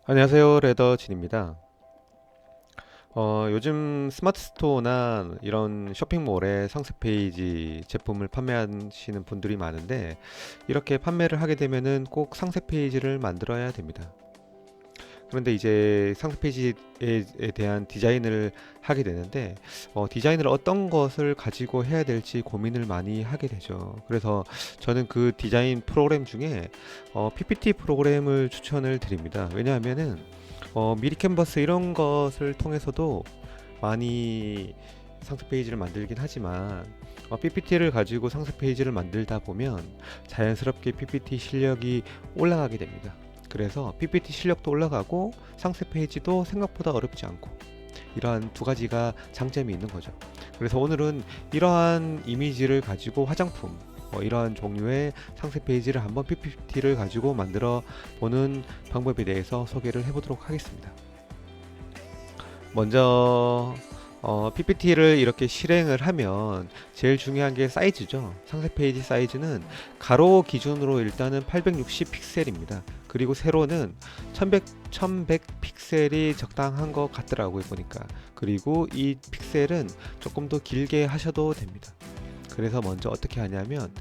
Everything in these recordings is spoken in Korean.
안녕하세요, 레더진입니다. 요즘 스마트 스토어나 이런 쇼핑몰에 상세 페이지 제품을 판매하시는 분들이 많은데, 이렇게 판매를 하게 되면은 꼭 상세 페이지를 만들어야 됩니다. 그런데 이제 상세 페이지에 대한 디자인을 하게 되는데, 디자인을 어떤 것을 가지고 해야 될지 고민을 많이 하게 되죠. 그래서 저는 그 디자인 프로그램 중에 PPT 프로그램을 추천을 드립니다. 왜냐하면은 미리 캔버스 이런 것을 통해서도 많이 상세 페이지를 만들긴 하지만 PPT를 가지고 상세 페이지를 만들다 보면 자연스럽게 PPT 실력이 올라가게 됩니다. 그래서 PPT 실력도 올라가고 상세 페이지도 생각보다 어렵지 않고 이러한 두 가지가 장점이 있는 거죠. 그래서 오늘은 이러한 이미지를 가지고 화장품 이러한 종류의 상세 페이지를 한번 PPT를 가지고 만들어 보는 방법에 대해서 소개를 해보도록 하겠습니다. 먼저 PPT를 이렇게 실행을 하면 제일 중요한 게 사이즈죠. 상세 페이지 사이즈는 가로 기준으로 일단은 860 픽셀입니다. 그리고 세로는 1100 픽셀이 적당한 것 같더라고요, 보니까. 그리고 이 픽셀은 조금 더 길게 하셔도 됩니다. 그래서 먼저 어떻게 하냐면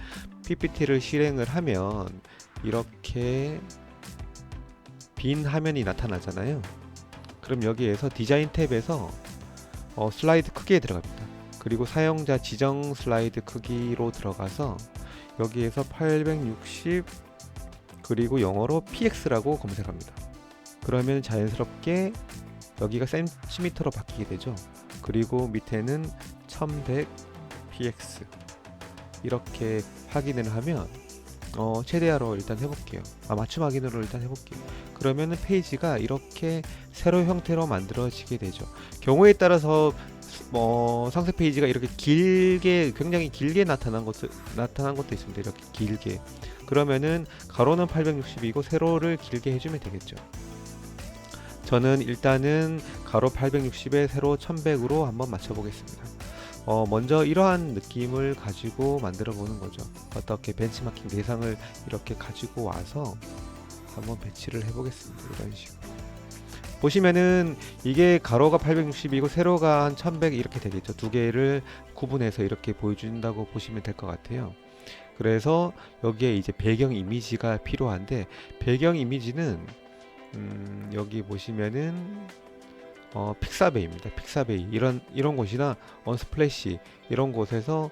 PPT를 실행을 하면 이렇게 빈 화면이 나타나잖아요. 그럼 여기에서 디자인 탭에서 슬라이드 크기에 들어갑니다. 그리고 사용자 지정 슬라이드 크기로 들어가서 여기에서 860 그리고 영어로 px라고 검색합니다. 그러면 자연스럽게 여기가 센티미터로 바뀌게 되죠. 그리고 밑에는 1100 px 이렇게 확인을 하면 최대화로 일단 해볼게요. 맞춤 확인으로 일단 해볼게요. 그러면은 페이지가 이렇게 세로 형태로 만들어지게 되죠. 경우에 따라서 상세 페이지가 이렇게 길게 굉장히 길게 나타난 것도 있습니다. 이렇게 길게. 그러면은 가로는 860이고 세로를 길게 해주면 되겠죠. 저는 일단은 가로 860에 세로 1100으로 한번 맞춰보겠습니다. 먼저 이러한 느낌을 가지고 만들어 보는 거죠. 어떻게 벤치마킹 대상을 이렇게 가지고 와서 한번 배치를 해 보겠습니다. 이런 식으로 보시면은 이게 가로가 860이고 세로가 한 1100 이렇게 되겠죠. 두 개를 구분해서 이렇게 보여준다고 보시면 될 것 같아요. 그래서 여기에 이제 배경 이미지가 필요한데, 배경 이미지는 여기 보시면은 픽사베이입니다. 픽사베이 이런 곳이나 언스플래시 이런 곳에서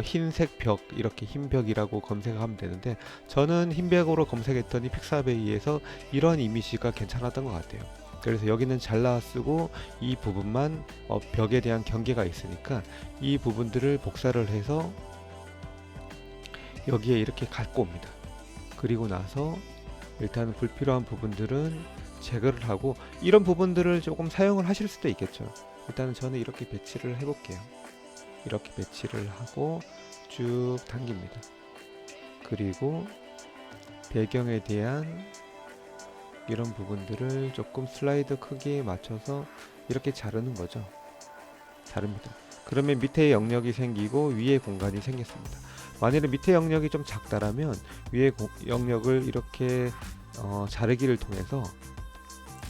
흰색 벽 이렇게 흰 벽이라고 검색하면 되는데, 저는 흰 벽으로 검색했더니 픽사베이에서 이런 이미지가 괜찮았던 것 같아요. 그래서 여기는 잘라 쓰고 이 부분만 벽에 대한 경계가 있으니까 이 부분들을 복사를 해서 여기에 이렇게 갖고 옵니다. 그리고 나서 일단 불필요한 부분들은 제거를 하고, 이런 부분들을 조금 사용을 하실 수도 있겠죠. 일단은 저는 이렇게 배치를 해 볼게요. 이렇게 배치를 하고 쭉 당깁니다. 그리고 배경에 대한 이런 부분들을 조금 슬라이드 크기에 맞춰서 이렇게 자르는 거죠. 자릅니다. 그러면 밑에 영역이 생기고 위에 공간이 생겼습니다. 만일에 밑에 영역이 좀 작다라면 위에 영역을 이렇게 자르기를 통해서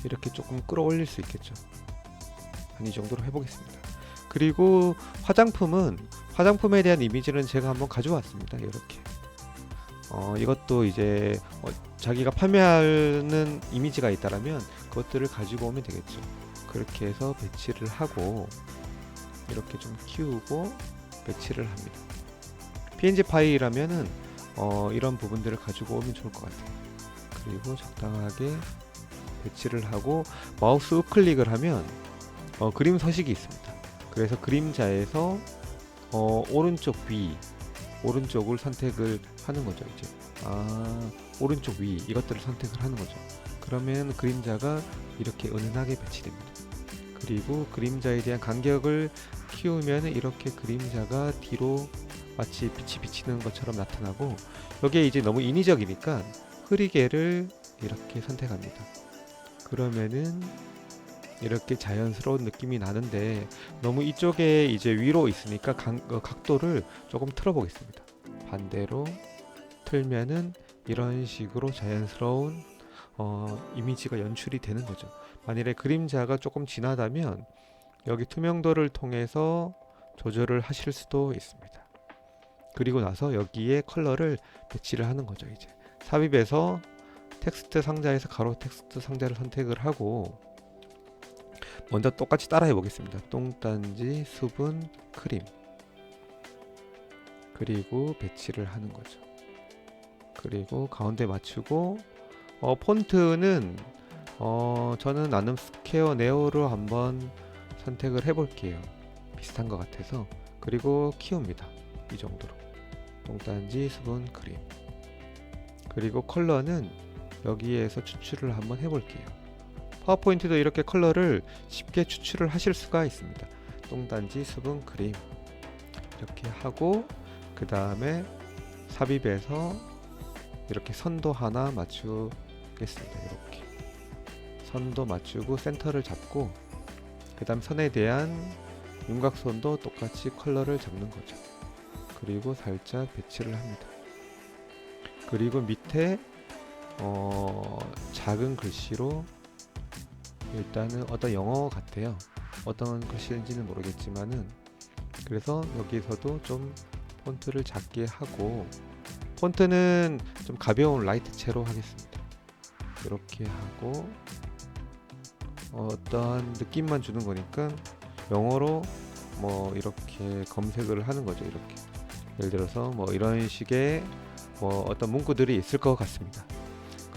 이렇게 조금 끌어올릴 수 있겠죠. 한 이 정도로 해보겠습니다. 그리고 화장품에 대한 이미지는 제가 한번 가져왔습니다. 이렇게 이것도 이제 자기가 판매하는 이미지가 있다라면 그것들을 가지고 오면 되겠죠. 그렇게 해서 배치를 하고 이렇게 좀 키우고 배치를 합니다. PNG 파일이라면은 이런 부분들을 가지고 오면 좋을 것 같아요. 그리고 적당하게 배치를 하고 마우스 우클릭을 하면 그림 서식이 있습니다. 그래서 그림자에서 오른쪽 위, 오른쪽을 선택을 하는 거죠. 이제 오른쪽 위 이것들을 선택을 하는 거죠. 그러면 그림자가 이렇게 은은하게 배치됩니다. 그리고 그림자에 대한 간격을 키우면 이렇게 그림자가 뒤로 마치 빛이 비치는 것처럼 나타나고, 여기에 이제 너무 인위적이니까 흐리게를 이렇게 선택합니다. 그러면은 이렇게 자연스러운 느낌이 나는데, 너무 이쪽에 이제 위로 있으니까 각도를 조금 틀어 보겠습니다. 반대로 틀면은 이런 식으로 자연스러운 이미지가 연출이 되는 거죠. 만일에 그림자가 조금 진하다면 여기 투명도를 통해서 조절을 하실 수도 있습니다. 그리고 나서 여기에 컬러를 배치를 하는 거죠. 이제 삽입에서 텍스트 상자에서 가로 텍스트 상자를 선택을 하고 먼저 똑같이 따라해 보겠습니다. 똥단지, 수분, 크림, 그리고 배치를 하는 거죠. 그리고 가운데 맞추고 폰트는 저는 나눔 스퀘어 네오로 한번 선택을 해 볼게요. 비슷한 것 같아서. 그리고 키웁니다. 이 정도로. 똥단지, 수분, 크림. 그리고 컬러는 여기에서 추출을 한번 해 볼게요. 파워포인트도 이렇게 컬러를 쉽게 추출을 하실 수가 있습니다. 똥단지, 수분, 크림 이렇게 하고 그 다음에 삽입에서 이렇게 선도 하나 맞추겠습니다. 이렇게 선도 맞추고 센터를 잡고 그 다음 선에 대한 윤곽선도 똑같이 컬러를 잡는 거죠. 그리고 살짝 배치를 합니다. 그리고 밑에 작은 글씨로 일단은 어떤 영어 같아요. 어떤 글씨인지는 모르겠지만은 그래서 여기서도 좀 폰트를 작게 하고 폰트는 좀 가벼운 라이트체로 하겠습니다. 이렇게 하고 어떤 느낌만 주는 거니까 영어로 뭐 이렇게 검색을 하는 거죠. 이렇게 예를 들어서 뭐 이런 식의 뭐 어떤 문구들이 있을 것 같습니다.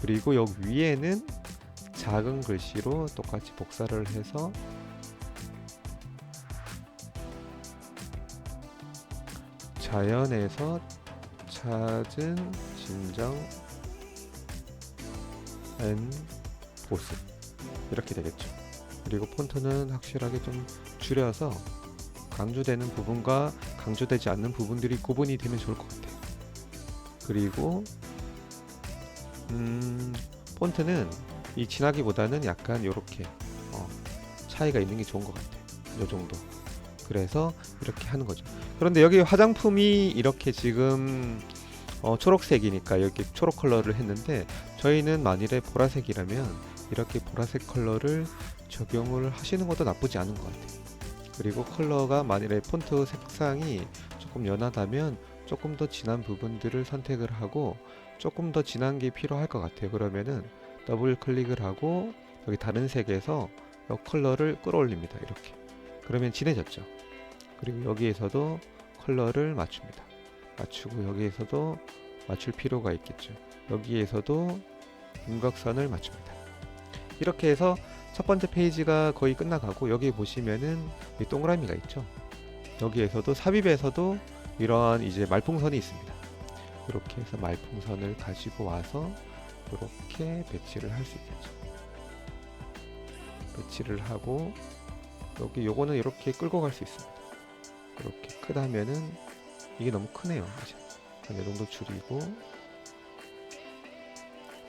그리고 여기 위에는 작은 글씨로 똑같이 복사를 해서 자연에서 찾은 진정 앤 보습 이렇게 되겠죠. 그리고 폰트는 확실하게 좀 줄여서 강조되는 부분과 강조되지 않는 부분들이 구분이 되면 좋을 것 같아요. 그리고 폰트는 이 진하기보다는 약간 이렇게 차이가 있는 게 좋은 것 같아요. 이 정도. 그래서 이렇게 하는 거죠. 그런데 여기 화장품이 이렇게 지금 초록색이니까 여기 초록 컬러를 했는데 저희는 만일에 보라색이라면 이렇게 보라색 컬러를 적용을 하시는 것도 나쁘지 않은 것 같아요. 그리고 컬러가 만일에 폰트 색상이 조금 연하다면 조금 더 진한 부분들을 선택을 하고 조금 더 진한 게 필요할 것 같아요. 그러면은 더블 클릭을 하고 여기 다른 색에서 이 컬러를 끌어올립니다. 이렇게. 그러면 진해졌죠. 그리고 여기에서도 컬러를 맞춥니다. 맞추고 여기에서도 맞출 필요가 있겠죠. 여기에서도 윤곽선을 맞춥니다. 이렇게 해서 첫 번째 페이지가 거의 끝나가고 여기 보시면은 이 동그라미가 있죠. 여기에서도 삽입에서도 이러한 이제 말풍선이 있습니다. 이렇게 해서 말풍선을 가지고 와서 이렇게 배치를 할 수 있겠죠. 배치를 하고 여기 요거는 이렇게 끌고 갈 수 있습니다. 이렇게 크다면은 이게 너무 크네요. 이 정도 줄이고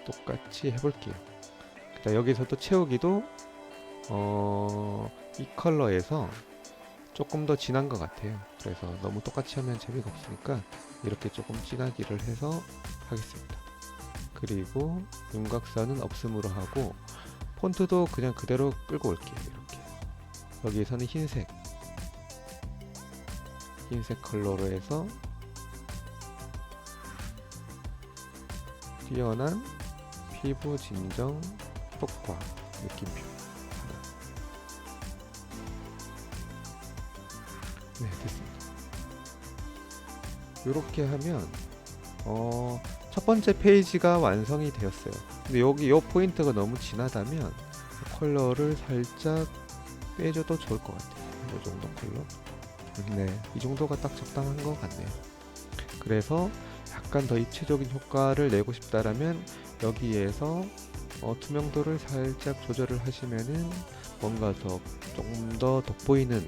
똑같이 해볼게요. 그다음 여기서도 채우기도 이 컬러에서 조금 더 진한 것 같아요. 그래서 너무 똑같이 하면 재미가 없으니까 이렇게 조금 진하기를 해서 하겠습니다. 그리고 윤곽선은 없음으로 하고 폰트도 그냥 그대로 끌고 올게요. 이렇게 여기에서는 흰색 컬러로 해서 뛰어난 피부 진정 효과 느낌표 하나. 네, 됐습니다. 이렇게 하면 첫 번째 페이지가 완성이 되었어요. 근데 여기 이 포인트가 너무 진하다면 컬러를 살짝 빼줘도 좋을 것 같아요. 이 정도 컬러. 네, 이 정도가 딱 적당한 것 같네요. 그래서 약간 더 입체적인 효과를 내고 싶다라면 여기에서 투명도를 살짝 조절을 하시면은 뭔가 조금 더 돋보이는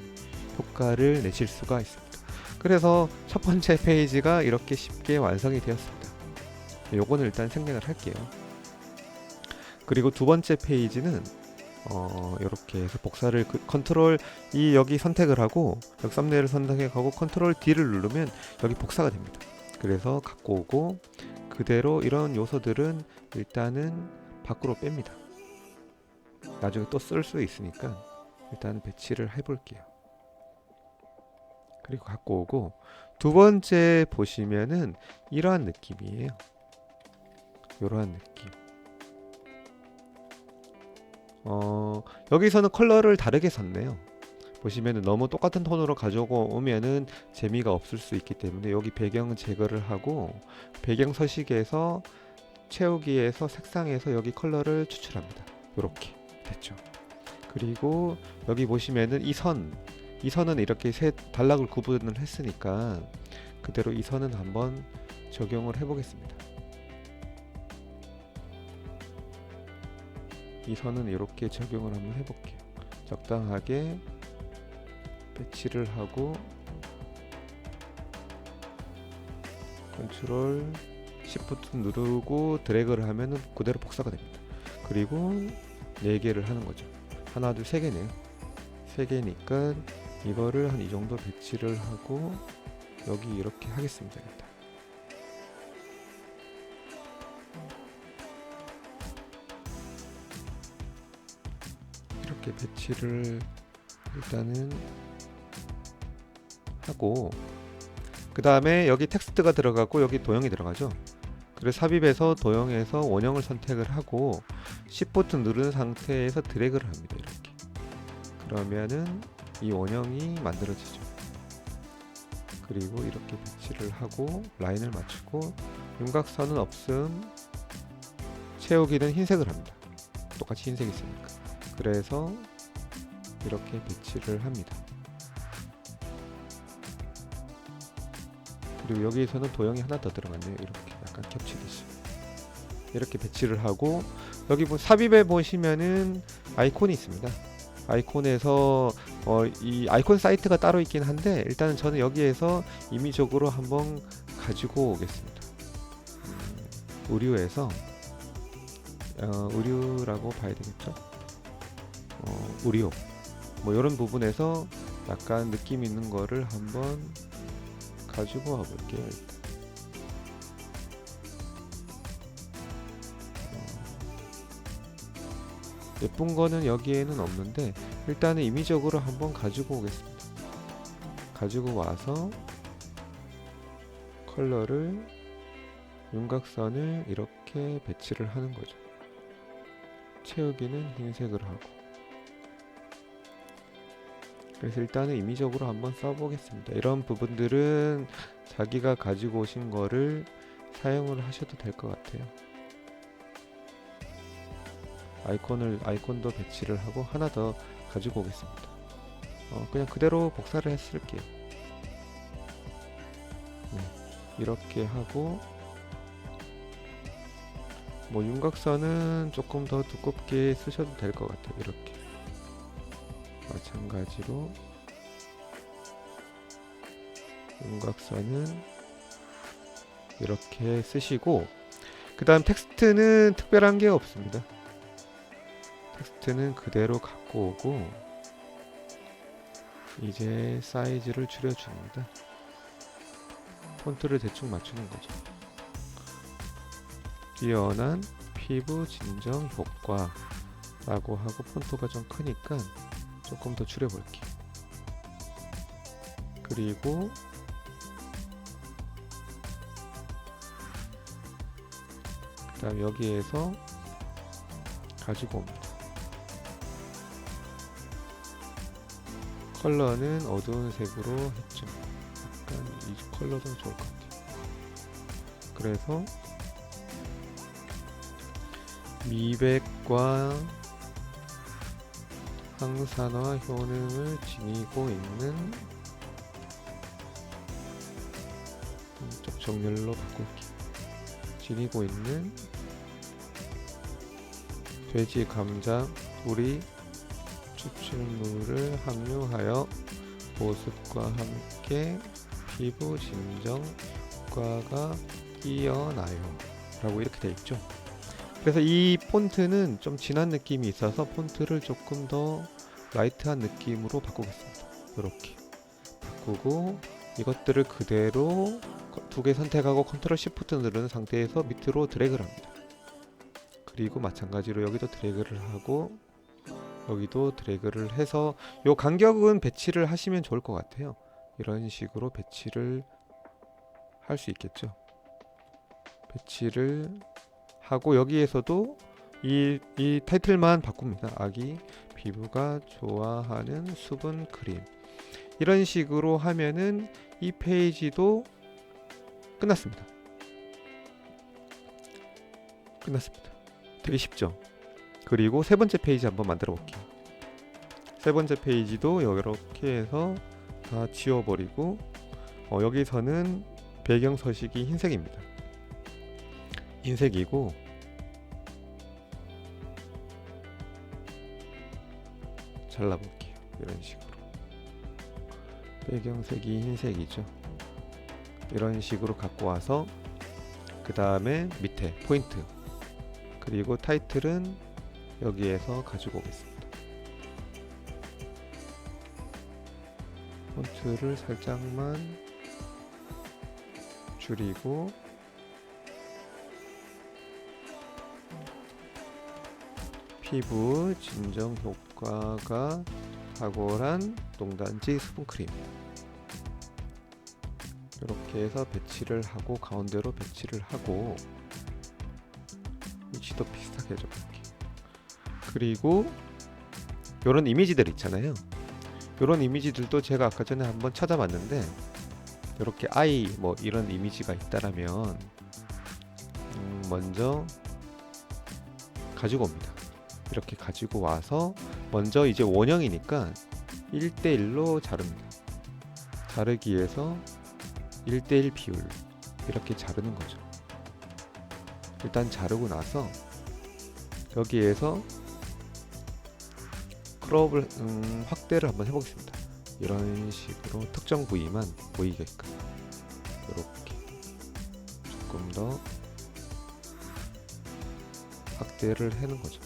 효과를 내실 수가 있습니다. 그래서 첫 번째 페이지가 이렇게 쉽게 완성이 되었습니다. 요거는 일단 생략을 할게요. 그리고 두 번째 페이지는 이렇게 해서 복사를 컨트롤 여기 선택을 하고 여기 썸네일을 선택하고 컨트롤 D를 누르면 여기 복사가 됩니다. 그래서 갖고 오고 그대로 이런 요소들은 일단은 밖으로 뺍니다. 나중에 또 쓸 수 있으니까 일단 배치를 해볼게요. 그리고 갖고 오고, 두 번째 보시면은 이러한 느낌이에요. 이러한 느낌. 여기서는 컬러를 다르게 샀네요. 보시면은 너무 똑같은 톤으로 가져오면은 재미가 없을 수 있기 때문에 여기 배경 제거를 하고, 배경 서식에서 채우기에서 색상에서 여기 컬러를 추출합니다. 이렇게 됐죠. 그리고 여기 보시면은 이 선은 이렇게 세 단락을 구분을 했으니까 그대로 이 선은 한번 적용을 해 보겠습니다. 이 선은 이렇게 적용을 한번 해 볼게요. 적당하게 배치를 하고 컨트롤 시프트 누르고 드래그를 하면은 그대로 복사가 됩니다. 그리고 4개를 하는 거죠. 하나, 둘, 3개네요. 3개니까 이거를 한 이 정도 배치를 하고 여기 이렇게 하겠습니다. 일단 이렇게 배치를 일단은 하고, 그 다음에 여기 텍스트가 들어가고 여기 도형이 들어가죠. 그래서 삽입해서 도형에서 원형을 선택을 하고 Shift 누른 상태에서 드래그를 합니다. 이렇게. 그러면은 이 원형이 만들어지죠. 그리고 이렇게 배치를 하고 라인을 맞추고, 윤곽선은 없음, 채우기는 흰색을 합니다. 똑같이 흰색이 있으니까. 그래서 이렇게 배치를 합니다. 그리고 여기에서는 도형이 하나 더 들어갔네요. 이렇게 약간 겹치듯이 이렇게 배치를 하고, 여기 삽입에 보시면은 아이콘이 있습니다. 아이콘에서 이 아이콘 사이트가 따로 있긴 한데 일단은 저는 여기에서 임의적으로 한번 가지고 오겠습니다. 의류에서 의류라고 봐야 되겠죠. 의류 뭐 이런 부분에서 약간 느낌 있는 거를 한번 가지고 와볼게요. 일단. 예쁜 거는 여기에는 없는데 일단은 임의적으로 한번 가지고 오겠습니다. 가지고 와서 컬러를, 윤곽선을 이렇게 배치를 하는 거죠. 채우기는 흰색을 하고. 그래서 일단은 임의적으로 한번 써보겠습니다. 이런 부분들은 자기가 가지고 오신 거를 사용을 하셔도 될 것 같아요. 아이콘도 배치를 하고 하나 더 가지고 오겠습니다. 그냥 그대로 복사를 했을게요. 이렇게 하고, 뭐 윤곽선은 조금 더 두껍게 쓰셔도 될 것 같아요. 이렇게 마찬가지로 윤곽선은 이렇게 쓰시고, 그 다음 텍스트는 특별한 게 없습니다. 텍스트는 그대로 갖고 오고 이제 사이즈를 줄여줍니다. 폰트를 대충 맞추는 거죠. 뛰어난 피부 진정 효과 라고 하고, 폰트가 좀 크니까 조금 더 줄여볼게요. 그리고 그 다음 여기에서 가지고 옵니다. 컬러는 어두운 색으로 했죠. 약간 이 컬러도 좋을 것 같아요. 그래서 미백과 항산화 효능을 지니고 있는, 쪽 정렬로 바꿀게요. 지니고 있는 돼지 감자 뿌리 추출물을 함유하여 보습과 함께 피부 진정 효과가 뛰어나요 라고 이렇게 되어 있죠. 그래서 이 폰트는 좀 진한 느낌이 있어서 폰트를 조금 더 라이트한 느낌으로 바꾸겠습니다. 이렇게 바꾸고 이것들을 그대로 2개 선택하고 컨트롤 시프트 누르는 상태에서 밑으로 드래그를 합니다. 그리고 마찬가지로 여기도 드래그를 하고 여기도 드래그를 해서 요 간격은 배치를 하시면 좋을 것 같아요. 이런 식으로 배치를 할 수 있겠죠. 배치를 하고 여기에서도 이 타이틀만 바꿉니다. 아기 피부가 좋아하는 수분 크림. 이런 식으로 하면은 이 페이지도 끝났습니다. 끝났습니다. 되게 쉽죠? 그리고 세 번째 페이지 한번 만들어 볼게요. 세 번째 페이지도 이렇게 해서 다 지워버리고 여기서는 배경 서식이 흰색입니다. 흰색이고 잘라볼게요. 이런 식으로 배경색이 흰색이죠. 이런 식으로 갖고 와서 그 다음에 밑에 포인트 그리고 타이틀은 여기에서 가지고 오겠습니다. 폰트를 살짝만 줄이고 피부 진정 효과가 탁월한 농단지 수분크림 이렇게 해서 배치를 하고 가운데로 배치를 하고 위치도 비슷하게 해줘볼게요. 그리고 요런 이미지들 있잖아요. 요런 이미지들도 제가 아까 전에 한번 찾아봤는데 이렇게 아이 뭐 이런 이미지가 있다라면 먼저 가지고 옵니다. 이렇게 가지고 와서 먼저 이제 원형이니까 1대1로 자릅니다. 자르기에서 1대1 비율 이렇게 자르는 거죠. 일단 자르고 나서 여기에서 크롭을 확대를 한번 해보겠습니다. 이런 식으로 특정 부위만 보이게끔 이렇게 조금 더 확대를 하는 거죠.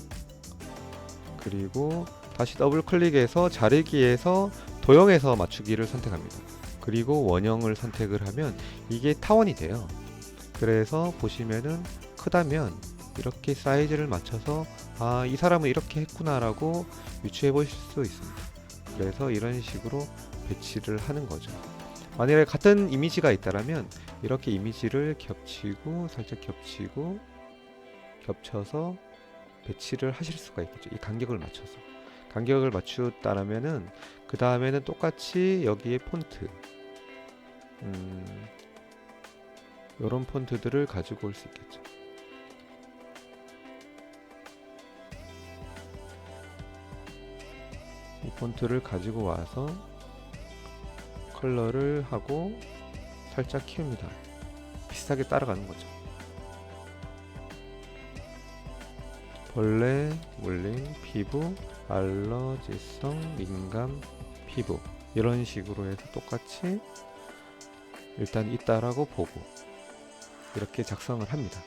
그리고 다시 더블 클릭해서 자르기에서 도형에서 맞추기를 선택합니다. 그리고 원형을 선택을 하면 이게 타원이 돼요. 그래서 보시면은 크다면 이렇게 사이즈를 맞춰서 아, 이 사람은 이렇게 했구나 라고 유추해 보실 수 있습니다. 그래서 이런 식으로 배치를 하는 거죠. 만약에 같은 이미지가 있다면 이렇게 이미지를 겹치고 살짝 겹치고 겹쳐서 배치를 하실 수가 있겠죠. 이 간격을 맞춰서 간격을 맞추었다면은 그 다음에는 똑같이 여기에 폰트 이런 폰트들을 가지고 올 수 있겠죠. 이 폰트를 가지고 와서 컬러를 하고 살짝 키웁니다. 비슷하게 따라가는 거죠. 벌레, 물림, 피부, 알러지성, 민감, 피부 이런 식으로 해서 똑같이 일단 있다라고 보고 이렇게 작성을 합니다.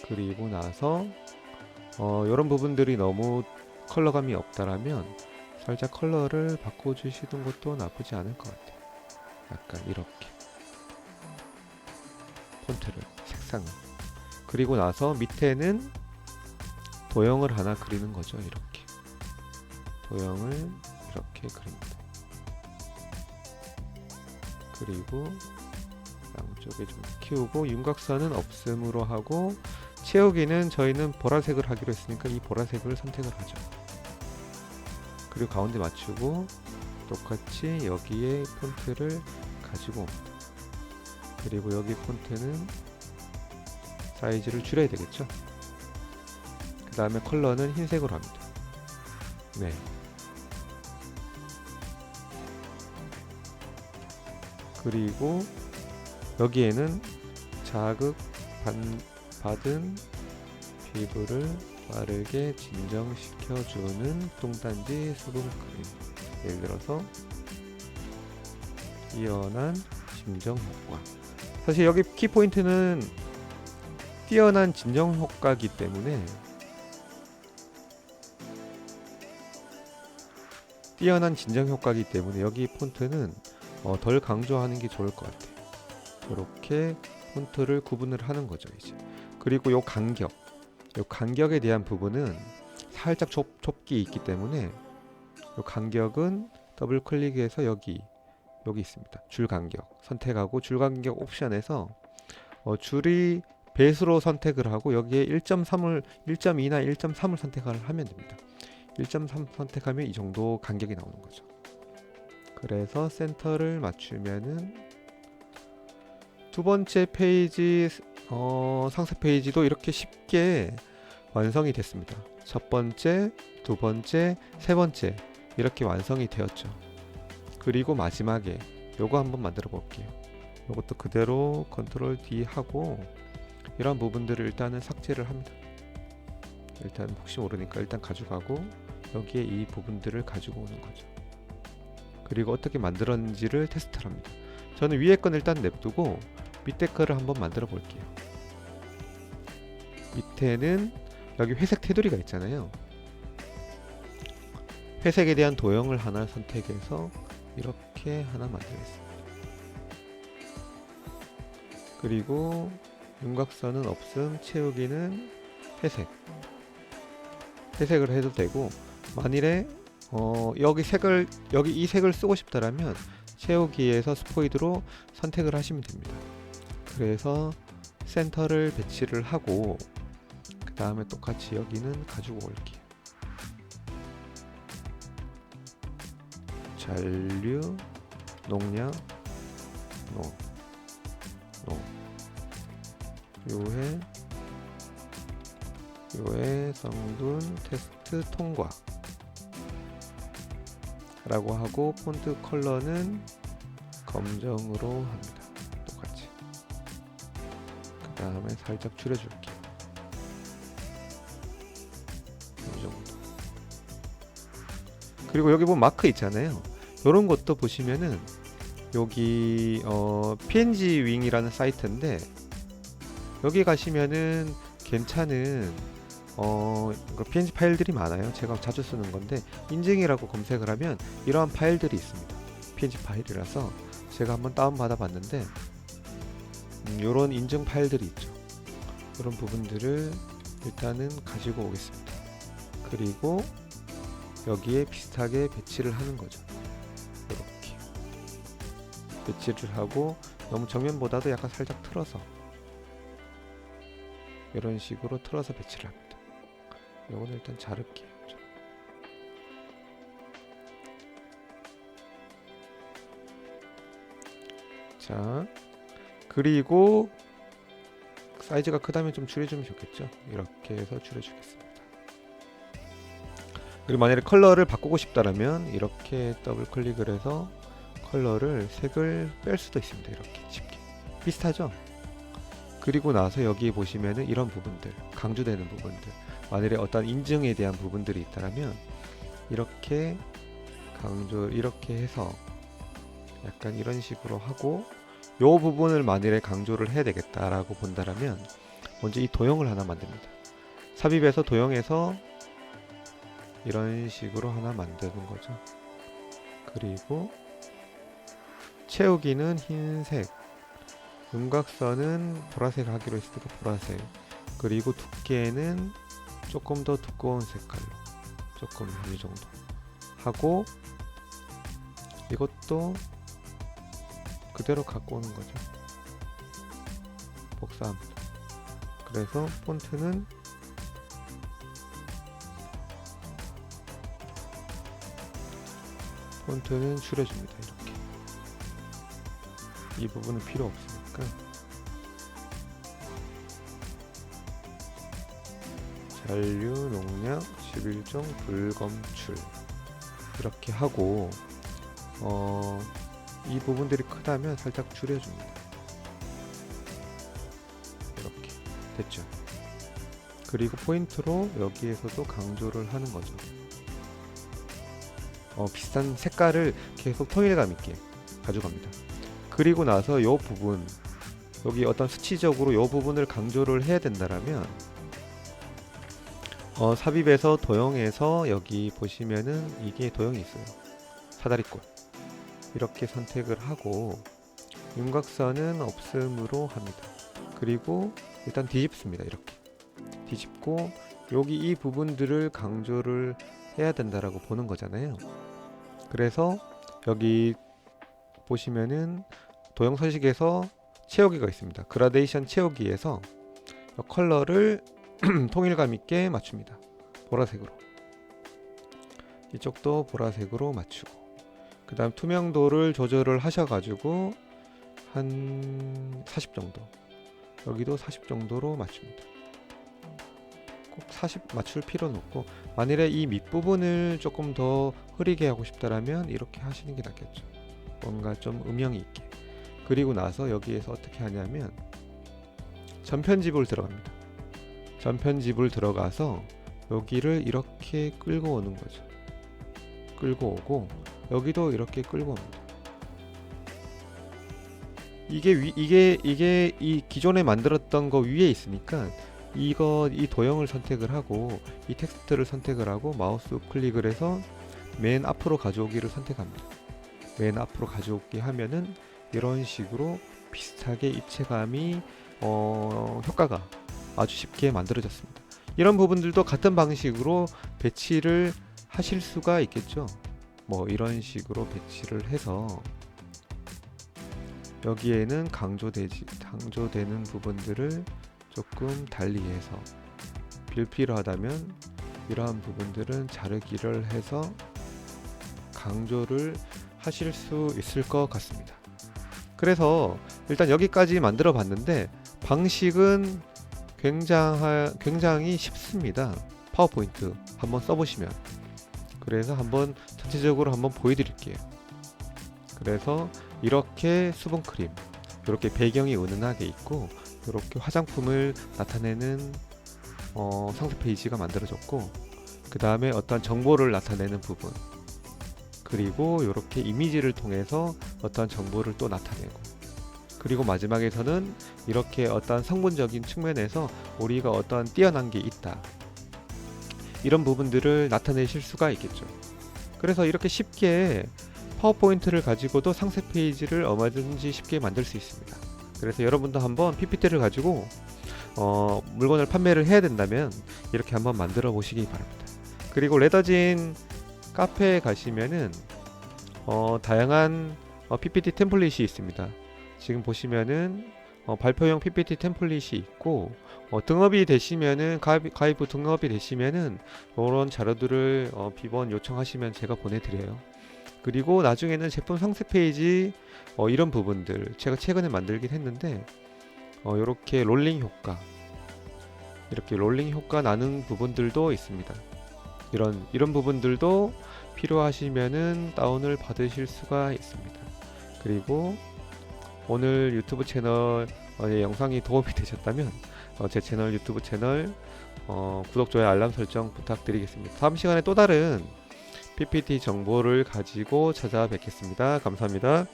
그리고 나서 이런 부분들이 너무 컬러감이 없다라면 살짝 컬러를 바꿔주시는 것도 나쁘지 않을 것 같아요. 약간 이렇게 폰트를 색상을 그리고 나서 밑에는 도형을 하나 그리는 거죠. 이렇게 도형을 이렇게 그립니다. 그리고 양쪽에 좀 키우고 윤곽선은 없음으로 하고 채우기는 저희는 보라색을 하기로 했으니까 이 보라색을 선택을 하죠. 그리고 가운데 맞추고 똑같이 여기에 폰트를 가지고 옵니다. 그리고 여기 폰트는 사이즈를 줄여야 되겠죠. 그 다음에 컬러는 흰색으로 합니다. 네. 그리고 여기에는 자극 받은 피부를 빠르게 진정시켜주는 똥단지 수분크림. 예를 들어서 뛰어난 진정 효과. 사실 여기 키포인트는 뛰어난 진정 효과이기 때문에 여기 폰트는 덜 강조하는 게 좋을 것 같아요. 이렇게 폰트를 구분을 하는 거죠. 이제 그리고 요 간격 요 간격에 대한 부분은 살짝 좁기 있기 때문에 요 간격은 더블 클릭해서 여기 있습니다. 줄 간격 선택하고 줄 간격 옵션에서 줄이 배수로 선택을 하고 여기에 1.3을 1.2나 1.3을 선택을 하면 됩니다. 1.3 선택하면 이 정도 간격이 나오는 거죠. 그래서 센터를 맞추면은 두 번째 페이지 상세 페이지도 이렇게 쉽게 완성이 됐습니다. 첫 번째, 두 번째, 세 번째 이렇게 완성이 되었죠. 그리고 마지막에 요거 한번 만들어 볼게요. 요것도 그대로 컨트롤 D 하고 이런 부분들을 일단은 삭제를 합니다. 일단 혹시 모르니까 일단 가져가고 여기에 이 부분들을 가지고 오는 거죠. 그리고 어떻게 만들었는지를 테스트를 합니다. 저는 위에 건 일단 냅두고 밑에 거를 한번 만들어 볼게요. 밑에는 여기 회색 테두리가 있잖아요. 회색에 대한 도형을 하나 선택해서 이렇게 하나 만들겠습니다. 그리고 윤곽선은 없음, 채우기는 회색을 해도 되고, 만일에 여기 이 색을 쓰고 싶다라면 채우기에서 스포이드로 선택을 하시면 됩니다. 그래서 센터를 배치를 하고 그 다음에 똑같이 여기는 가지고 올게요. 잔류, 농약, 요해 성분 테스트 통과 라고 하고 폰트 컬러는 검정으로 합니다. 똑같이. 그 다음에 살짝 줄여줄게요. 이 정도. 그리고 여기 보면 마크 있잖아요. 이런 것도 보시면은 여기 PNG 윙이라는 사이트인데 여기 가시면은 괜찮은 PNG 파일들이 많아요. 제가 자주 쓰는 건데 인증이라고 검색을 하면 이러한 파일들이 있습니다. PNG 파일이라서 제가 한번 다운 받아 봤는데 이런 인증 파일들이 있죠. 이런 부분들을 일단은 가지고 오겠습니다. 그리고 여기에 비슷하게 배치를 하는 거죠. 이렇게 배치를 하고 너무 정면보다도 약간 살짝 틀어서 이런 식으로 틀어서 배치를 합니다. 요거는 일단 자를게요. 자, 그리고 사이즈가 크다면 좀 줄여주면 좋겠죠. 이렇게 해서 줄여주겠습니다. 그리고 만약에 컬러를 바꾸고 싶다면 이렇게 더블 클릭을 해서 컬러를 색을 뺄 수도 있습니다. 이렇게 쉽게 비슷하죠. 그리고 나서 여기 보시면은 이런 부분들, 강조되는 부분들, 만일에 어떤 인증에 대한 부분들이 있다면 이렇게 이렇게 해서 약간 이런 식으로 하고, 요 부분을 만일에 강조를 해야 되겠다라고 본다라면 먼저 이 도형을 하나 만듭니다. 삽입해서 도형에서 이런 식으로 하나 만드는 거죠. 그리고 채우기는 흰색, 윤곽선은 보라색 하기로 했으니까 보라색, 그리고 두께는 조금 더 두꺼운 색깔로 조금 이 정도 하고, 이것도 그대로 갖고 오는 거죠. 복사합니다. 그래서 폰트는 줄여줍니다. 이렇게 이 부분은 필요 없으니까 잔류, 농약, 11종, 불검출 이렇게 하고, 이 부분들이 크다면 살짝 줄여줍니다. 이렇게 됐죠. 그리고 포인트로 여기에서도 강조를 하는 거죠. 비슷한 색깔을 계속 통일감 있게 가져갑니다. 그리고 나서 이 부분, 여기 어떤 수치적으로 이 부분을 강조를 해야 된다라면 삽입에서 도형에서 여기 보시면은 이게 도형이 있어요. 사다리꼴 이렇게 선택을 하고 윤곽선은 없음으로 합니다. 그리고 일단 뒤집습니다. 이렇게 뒤집고 여기 이 부분들을 강조를 해야 된다라고 보는 거잖아요. 그래서 여기 보시면은 도형 서식에서 채우기가 있습니다. 그라데이션 채우기에서 컬러를 통일감 있게 맞춥니다. 보라색으로. 이쪽도 보라색으로 맞추고, 그 다음 투명도를 조절을 하셔가지고 한 40 정도, 여기도 40 정도로 맞춥니다. 꼭 40 맞출 필요는 없고, 만일에 이 밑부분을 조금 더 흐리게 하고 싶다라면 이렇게 하시는 게 낫겠죠. 뭔가 좀 음영이 있게. 그리고 나서 여기에서 어떻게 하냐면 전편집을 들어갑니다. 전편집을 들어가서 여기를 이렇게 끌고 오는 거죠. 끌고 오고 여기도 이렇게 끌고 옵니다. 이게 이 기존에 만들었던 거 위에 있으니까 이 도형을 선택을 하고 이 텍스트를 선택을 하고 마우스 우클릭을 해서 맨 앞으로 가져오기를 선택합니다. 맨 앞으로 가져오기 하면은 이런 식으로 비슷하게 입체감이 효과가 아주 쉽게 만들어졌습니다. 이런 부분들도 같은 방식으로 배치를 하실 수가 있겠죠. 뭐 이런 식으로 배치를 해서 여기에는 강조되는 부분들을 조금 달리해서 불필요하다면 이러한 부분들은 자르기를 해서 강조를 하실 수 있을 것 같습니다. 그래서 일단 여기까지 만들어 봤는데 방식은 굉장히 쉽습니다. 파워포인트 한번 써보시면. 그래서 한번 전체적으로 한번 보여드릴게요. 그래서 이렇게 수분크림, 이렇게 배경이 은은하게 있고 이렇게 화장품을 나타내는 상세 페이지가 만들어졌고, 그 다음에 어떤 정보를 나타내는 부분, 그리고 이렇게 이미지를 통해서 어떤 정보를 또 나타내고, 그리고 마지막에서는 이렇게 어떤 성분적인 측면에서 우리가 어떤 뛰어난 게 있다, 이런 부분들을 나타내실 수가 있겠죠. 그래서 이렇게 쉽게 파워포인트를 가지고도 상세 페이지를 얼마든지 쉽게 만들 수 있습니다. 그래서 여러분도 한번 PPT를 가지고 물건을 판매를 해야 된다면 이렇게 한번 만들어 보시기 바랍니다. 그리고 레더진 카페에 가시면은 다양한 PPT 템플릿이 있습니다. 지금 보시면은 발표용 PPT 템플릿이 있고, 등업이 되시면은 가입 등업이 되시면은 이런 자료들을 비번 요청하시면 제가 보내드려요. 그리고 나중에는 제품 상세 페이지 이런 부분들 제가 최근에 만들긴 했는데 이렇게 롤링 효과 나는 부분들도 있습니다. 이런 부분들도 필요하시면은 다운을 받으실 수가 있습니다. 그리고 오늘 유튜브 채널 영상이 도움이 되셨다면 제 채널 유튜브 채널 구독, 좋아요, 알람 설정 부탁드리겠습니다. 다음 시간에 또 다른 PPT 정보를 가지고 찾아뵙겠습니다. 감사합니다.